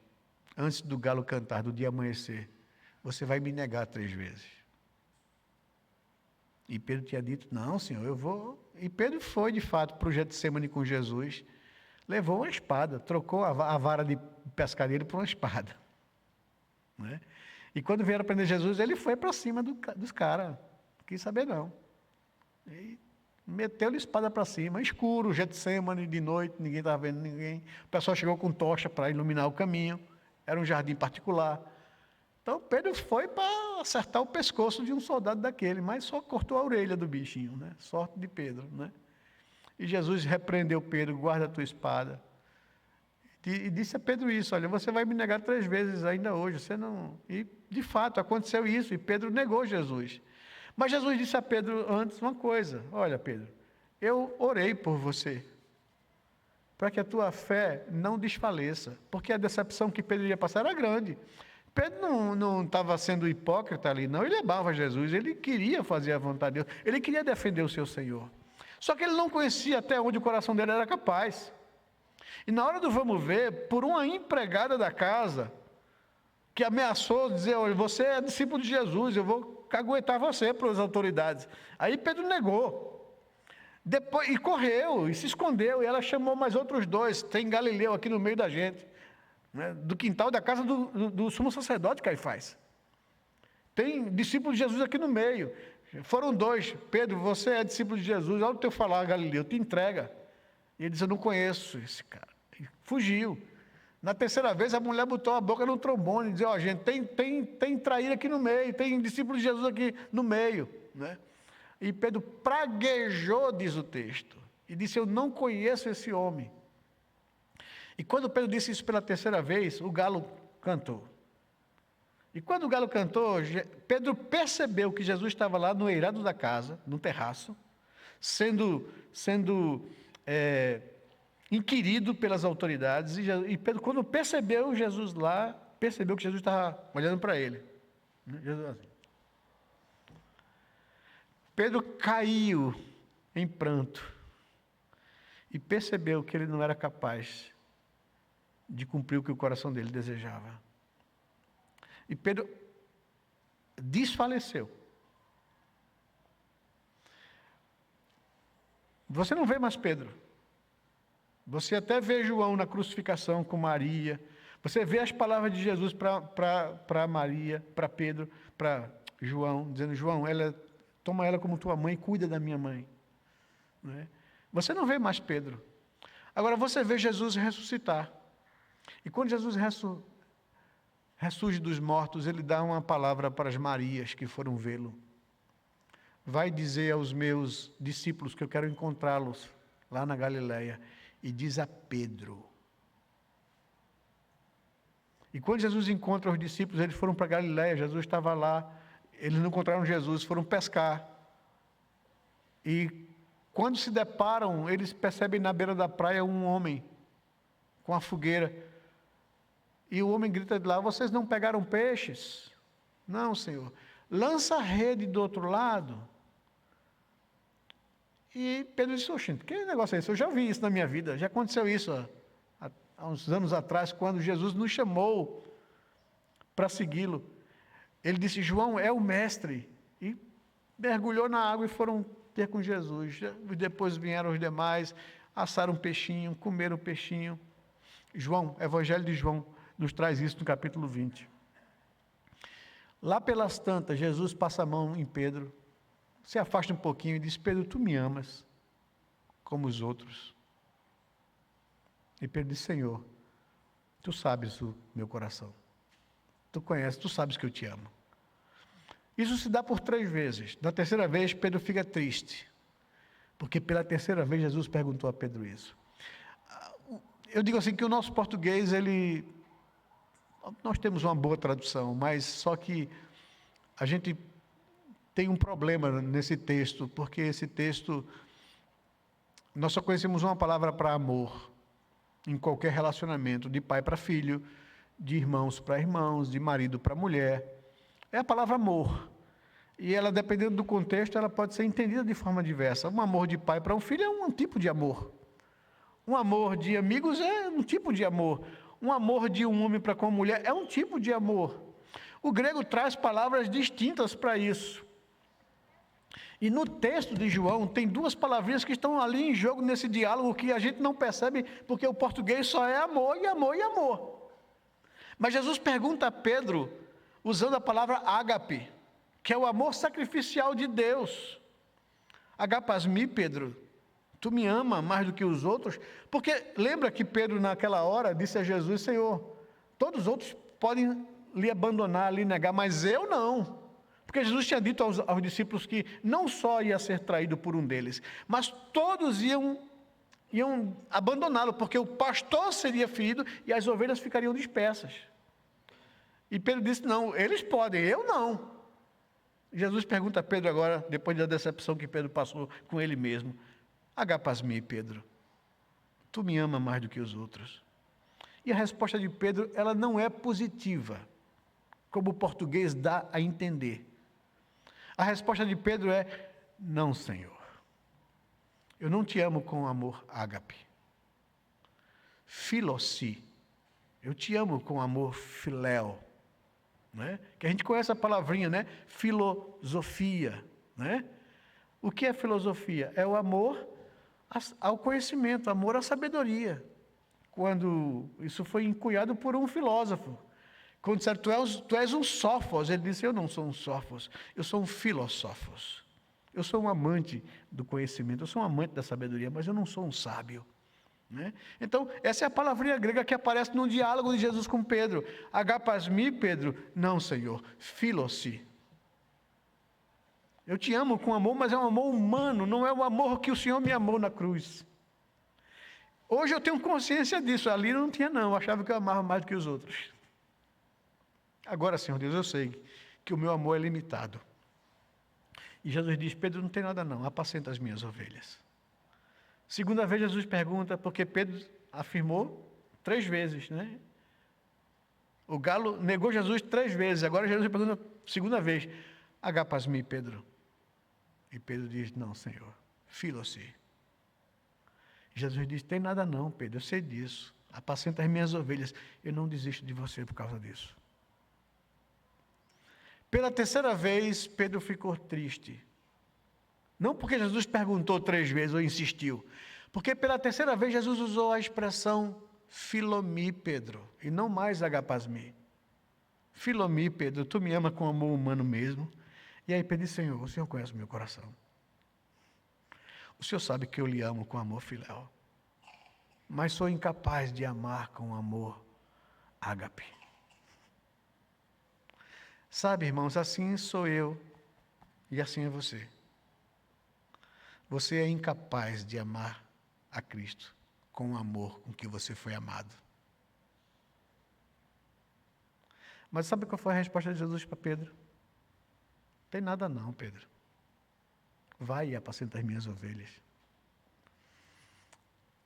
antes do galo cantar, do dia amanhecer, você vai me negar 3 vezes. E Pedro tinha dito, não, Senhor, eu vou. E Pedro foi, de fato, para o Getsemane com Jesus, levou uma espada, trocou a vara de pescadeiro por uma espada. Né? E quando vieram prender Jesus, ele foi para cima dos caras, não quis saber não. E meteu-lhe a espada para cima, escuro, Getsemane, de noite, ninguém estava vendo ninguém. O pessoal chegou com tocha para iluminar o caminho, era um jardim particular. Então Pedro foi para acertar o pescoço de um soldado daquele, mas só cortou a orelha do bichinho, né? Sorte de Pedro, né? E Jesus repreendeu Pedro, guarda a tua espada. E disse a Pedro isso, olha, você vai me negar 3 vezes ainda hoje, você não... E de fato aconteceu isso, e Pedro negou Jesus. Mas Jesus disse a Pedro antes uma coisa, olha Pedro, eu orei por você, para que a tua fé não desfaleça, porque a decepção que Pedro ia passar era grande. Pedro não estava sendo hipócrita ali, não, ele amava Jesus, ele queria fazer a vontade de Deus, ele queria defender o seu Senhor. Só que ele não conhecia até onde o coração dele era capaz. E na hora do vamos ver, por uma empregada da casa, que ameaçou dizer: olha, você é discípulo de Jesus, eu vou caguetar você para as autoridades. Aí Pedro negou. Depois, e correu, e se escondeu, e ela chamou mais outros dois. Tem Galileu aqui no meio da gente, né, do quintal da casa do sumo sacerdote Caifás. Tem discípulo de Jesus aqui no meio. Foram dois. Pedro, você é discípulo de Jesus, olha o teu falar, Galileu, te entrega. E ele disse: eu não conheço esse cara. E fugiu. Na terceira vez, a mulher botou a boca no trombone e disse: ó, gente, tem traíra aqui no meio, tem discípulo de Jesus aqui no meio, né? E Pedro praguejou, diz o texto, e disse: eu não conheço esse homem. E quando Pedro disse isso pela terceira vez, o galo cantou. E quando o galo cantou, Pedro percebeu que Jesus estava lá no eirado da casa, no terraço, sendo inquirido pelas autoridades. E Pedro, quando percebeu Jesus lá, percebeu que Jesus estava olhando para ele. Jesus assim. Pedro caiu em pranto e percebeu que ele não era capaz de cumprir o que o coração dele desejava. E Pedro desfaleceu. Você não vê mais Pedro. Você até vê João na crucificação com Maria. Você vê as palavras de Jesus para Maria, para Pedro, para João, dizendo: João, toma ela como tua mãe e cuida da minha mãe. Não é? Você não vê mais Pedro. Agora você vê Jesus ressuscitar. E quando Jesus ressurge dos mortos, ele dá uma palavra para as Marias que foram vê-lo. Vai dizer aos meus discípulos que eu quero encontrá-los lá na Galileia. E diz a Pedro. E quando Jesus encontra os discípulos, eles foram para a Galileia, Jesus estava lá, eles não encontraram Jesus, foram pescar. E quando se deparam, eles percebem na beira da praia um homem com a fogueira. E o homem grita de lá: vocês não pegaram peixes? Não, Senhor. Lança a rede do outro lado. E Pedro disse: oxente, que negócio é esse? Eu já vi isso na minha vida, já aconteceu isso há uns anos atrás, quando Jesus nos chamou para segui-lo. Ele disse: João é o mestre. E mergulhou na água e foram ter com Jesus. E depois vieram os demais, assaram um peixinho, comeram um peixinho. João, Evangelho de João, nos traz isso no capítulo 20. Lá pelas tantas, Jesus passa a mão em Pedro, se afasta um pouquinho e diz: Pedro, tu me amas como os outros? E Pedro diz: Senhor, tu sabes o meu coração. Tu conheces, tu sabes que eu te amo. Isso se dá por 3 vezes. Na terceira vez, Pedro fica triste, porque pela terceira vez Jesus perguntou a Pedro isso. Eu digo assim que o nosso português, nós temos uma boa tradução, mas só que a gente tem um problema nesse texto, porque esse texto, nós só conhecemos uma palavra para amor, em qualquer relacionamento, de pai para filho, de irmãos para irmãos, de marido para mulher, é a palavra amor. E ela, dependendo do contexto, ela pode ser entendida de forma diversa. Um amor de pai para um filho é um tipo de amor. Um amor de amigos é um tipo de amor. Um amor de um homem para com uma mulher é um tipo de amor. O grego traz palavras distintas para isso. E no texto de João tem 2 palavrinhas que estão ali em jogo nesse diálogo que a gente não percebe, porque o português só é amor e amor e amor. Mas Jesus pergunta a Pedro, usando a palavra ágape, que é o amor sacrificial de Deus. Agapasmi, Pedro, tu me ama mais do que os outros? Porque lembra que Pedro naquela hora disse a Jesus: Senhor, todos os outros podem lhe abandonar, lhe negar, mas eu não. Porque Jesus tinha dito aos discípulos que não só ia ser traído por um deles, mas todos iam abandoná-lo, porque o pastor seria ferido e as ovelhas ficariam dispersas. E Pedro disse: não, eles podem, eu não. Jesus pergunta a Pedro agora, depois da decepção que Pedro passou com ele mesmo: Agapasmi, Pedro, tu me ama mais do que os outros? E a resposta de Pedro, ela não é positiva, como o português dá a entender. A resposta de Pedro é: não, Senhor, eu não te amo com amor ágape, filossi, eu te amo com amor filéu, né? Que a gente conhece a palavrinha, né? Filosofia, né? O que é filosofia? É o amor ao conhecimento, amor à sabedoria. Quando isso foi encunhado por um filósofo. Quando disseram, tu és um sófos, ele disse, eu não sou um sófos, eu sou um filósofos. Eu sou um amante do conhecimento, eu sou um amante da sabedoria, mas eu não sou um sábio. Né? Então, essa é a palavrinha grega que aparece no diálogo de Jesus com Pedro. Agapasmi, Pedro, não, Senhor, filosi. Eu te amo com amor, mas é um amor humano, não é o amor que o Senhor me amou na cruz. Hoje eu tenho consciência disso, ali eu não tinha não, eu achava que eu amava mais do que os outros. Agora, Senhor Deus, eu sei que o meu amor é limitado. E Jesus diz, Pedro, não tem nada não, apacenta as minhas ovelhas. Segunda vez Jesus pergunta, porque Pedro afirmou 3 vezes, né? O galo negou Jesus 3 vezes, agora Jesus pergunta, segunda vez, agapasmi, Pedro. E Pedro diz, não, Senhor, filosi. Jesus diz, tem nada não, Pedro, eu sei disso. Apacenta as minhas ovelhas, eu não desisto de você por causa disso. Pela terceira vez, Pedro ficou triste. Não porque Jesus perguntou 3 vezes ou insistiu, porque pela terceira vez Jesus usou a expressão filomi, Pedro, e não mais agapasmi. Filomi, Pedro, tu me ama com amor humano mesmo? E aí Pedro disse, Senhor, o Senhor conhece o meu coração. O Senhor sabe que eu lhe amo com amor filéu, mas sou incapaz de amar com amor ágape. Sabe, irmãos, assim sou eu e assim é você. Você é incapaz de amar a Cristo com o amor com que você foi amado. Mas sabe qual foi a resposta de Jesus para Pedro? Não tem nada não, Pedro. Vai e apacenta as minhas ovelhas.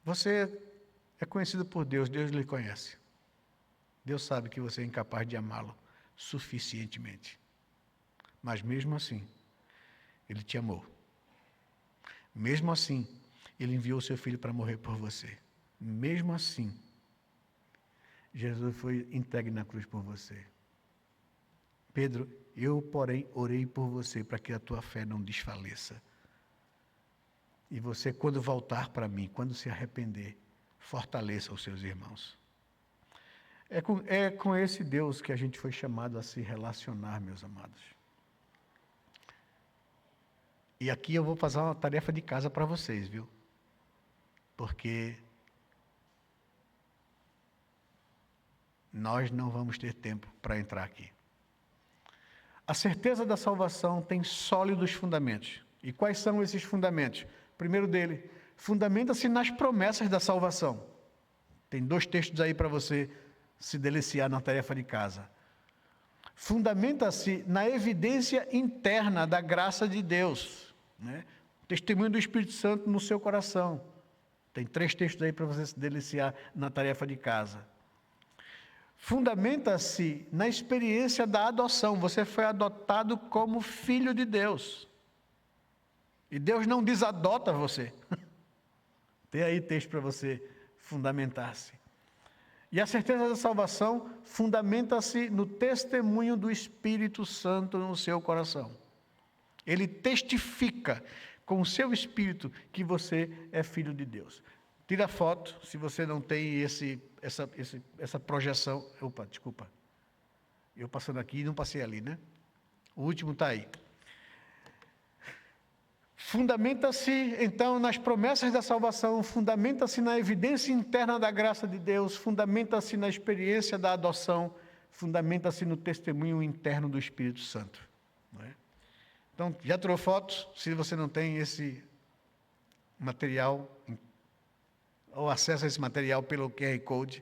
Você é conhecido por Deus, Deus lhe conhece. Deus sabe que você é incapaz de amá-lo suficientemente. Mas mesmo assim, Ele te amou. Mesmo assim, Ele enviou o seu Filho para morrer por você. Mesmo assim, Jesus foi entregue na cruz por você. Pedro, eu, porém, orei por você para que a tua fé não desfaleça. E você, quando voltar para mim, quando se arrepender, fortaleça os seus irmãos. É com esse Deus que a gente foi chamado a se relacionar, meus amados. E aqui eu vou fazer uma tarefa de casa para vocês, viu? Porque nós não vamos ter tempo para entrar aqui. A certeza da salvação tem sólidos fundamentos. E quais são esses fundamentos? Primeiro dele, fundamenta-se nas promessas da salvação. Tem 2 textos aí para você se deliciar na tarefa de casa. Fundamenta-se na evidência interna da graça de Deus, né? O testemunho do Espírito Santo no seu coração. Tem 3 textos aí para você se deliciar na tarefa de casa. Fundamenta-se na experiência da adoção. Você foi adotado como filho de Deus. E Deus não desadota você. Tem aí texto para você fundamentar-se. E a certeza da salvação fundamenta-se no testemunho do Espírito Santo no seu coração. Ele testifica com o seu espírito que você é filho de Deus. Tira foto, se você não tem essa projeção. Opa, desculpa. Eu passando aqui e não passei ali, né? O último está aí. Fundamenta-se, então, nas promessas da salvação, fundamenta-se na evidência interna da graça de Deus, fundamenta-se na experiência da adoção, fundamenta-se no testemunho interno do Espírito Santo. Não é? Então, já tirou fotos? Se você não tem esse material, ou acesso a esse material pelo QR Code,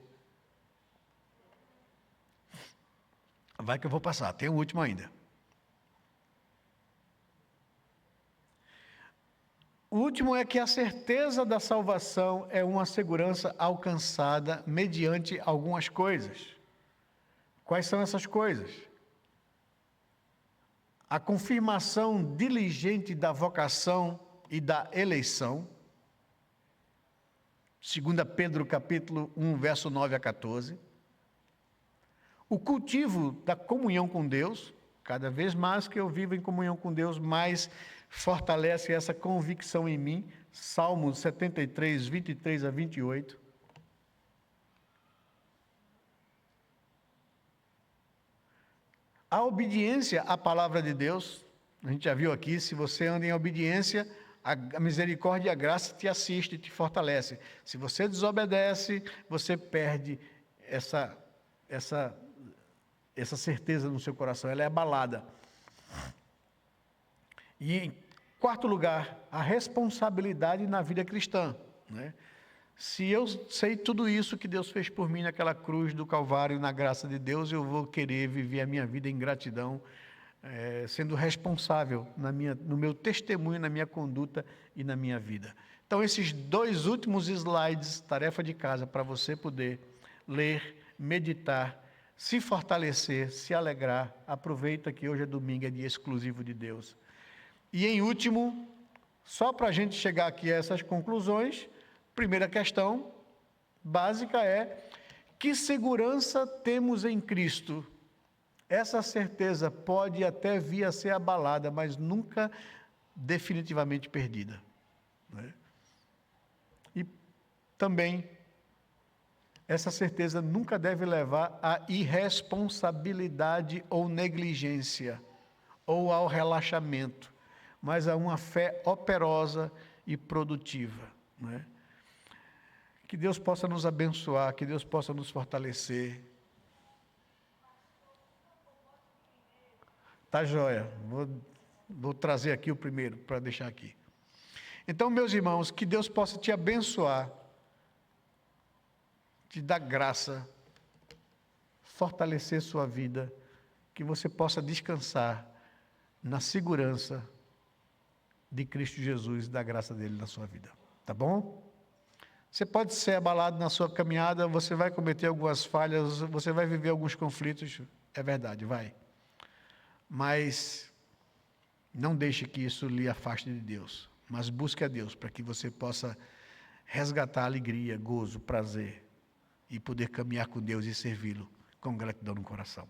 vai que eu vou passar, tem o último ainda. O último é que a certeza da salvação é uma segurança alcançada mediante algumas coisas. Quais são essas coisas? A confirmação diligente da vocação e da eleição. 2 Pedro capítulo 1, verso 9 a 14. O cultivo da comunhão com Deus, cada vez mais que eu vivo em comunhão com Deus, mais fortalece essa convicção em mim. Salmos 73, 23 a 28. A obediência à palavra de Deus, a gente já viu aqui, se você anda em obediência, a misericórdia e a graça te assiste, te fortalece. Se você desobedece, você perde essa certeza no seu coração, ela é abalada. E em quarto lugar, a responsabilidade na vida cristã, né? Se eu sei tudo isso que Deus fez por mim naquela cruz do Calvário, na graça de Deus, eu vou querer viver a minha vida em gratidão, sendo responsável no meu testemunho, na minha conduta e na minha vida. Então, esses 2 últimos slides, tarefa de casa, para você poder ler, meditar, se fortalecer, se alegrar. Aproveita que hoje é domingo, é dia exclusivo de Deus. E em último, só para a gente chegar aqui a essas conclusões, primeira questão básica é: que segurança temos em Cristo? Essa certeza pode até vir a ser abalada, mas nunca definitivamente perdida, né? E também, essa certeza nunca deve levar à irresponsabilidade ou negligência, ou ao relaxamento, mas a uma fé operosa e produtiva, né? Que Deus possa nos abençoar, que Deus possa nos fortalecer. Tá joia, vou trazer aqui o primeiro, para deixar aqui. Então, meus irmãos, que Deus possa te abençoar, te dar graça, fortalecer sua vida, que você possa descansar na segurança de Cristo Jesus, da graça dele na sua vida, tá bom? Você pode ser abalado na sua caminhada, você vai cometer algumas falhas, você vai viver alguns conflitos, é verdade, vai. Mas não deixe que isso lhe afaste de Deus, mas busque a Deus para que você possa resgatar alegria, gozo, prazer e poder caminhar com Deus e servi-lo com gratidão no coração.